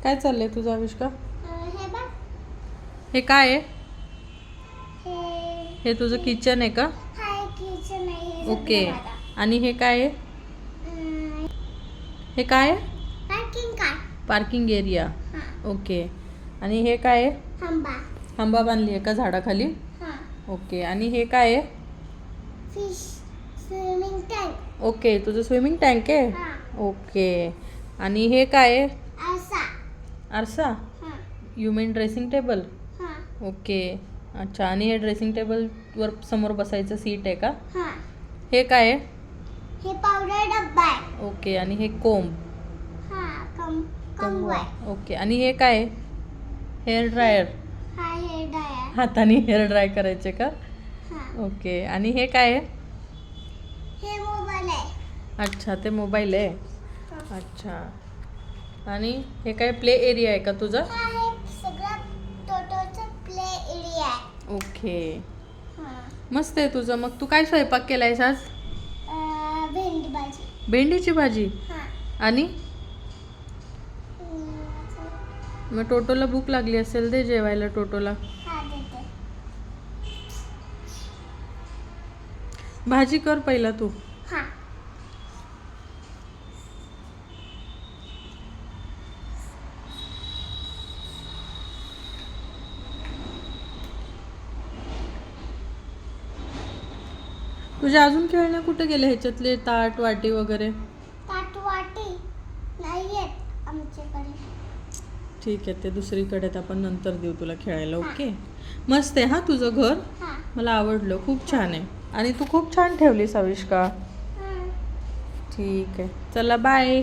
काय चाललंय तुझं आविष्का? हे बघ. हे काय आहे? हे हे तुझं किचन आहे का? हा किचन आहे. हे ओके. सगळं माझं. आणि हे काय आहे? हे काय आहे? Parking car. Parking area. हा. ओके. आणि हे काय आहे? हंबा. खांबा बांधली आहे का झाडाखाली? हा. ओके. आणि हे काय आहे? Fish swimming tank. ओके. तुझं स्विमिंग टँक आहे? हा. ओके. आणि हे काय आहे? आरसा. आरसा? हा. You mean dressing table? हा. ओके. अच्छा. आणि हे ड्रेसिंग टेबलवर समोर बसायचं सीट आहे का? हा. हे काय आहे? हे पावडर डब्बा आहे. ओके. आणि हे कोंब? हा. कंगवा आहे. ओके. आणि हे काय आहे? Hair dryer? हा हेअर ड्रायर. हाताने हेअर ड्राय करायचे का? हा. ओके. आणि हे काय आहे? हे मोबाईल आहे. अच्छा, ते मोबाईल आहे. हा. अच्छा. आणि हे काय प्ले एरिया आहे का तुझा? हा हे सगळं टोटोचं प्ले एरिया आहे. ओके. हा. मस्त आहे तुझं. मग तू काय स्वयंपाक केलायस आज? भेंडी भाजी. भेंडीची भाजी. हा. आणि मग टोटोला भूक लागली असेल, दे जेवायला टोटोला. हा देते. भाजी कर पहिला तू. हा. तुझ्या अजून खेळण्या कुठे गेले? ह्याच्यातले ताट वाटी वगैरे? ताटवाटी नाही आहेत आमच्याकडे. ठीक आहे, ते दुसरीकडे आपण नंतर देऊ तुला खेळायला. हा. ओके. मस्त आहे हा तुझं घर. हा. मला आवडलं, खूप छान आहे. आणि तू खूप छान ठेवलीस आविष्का. हा. ठीक आहे, चला बाय.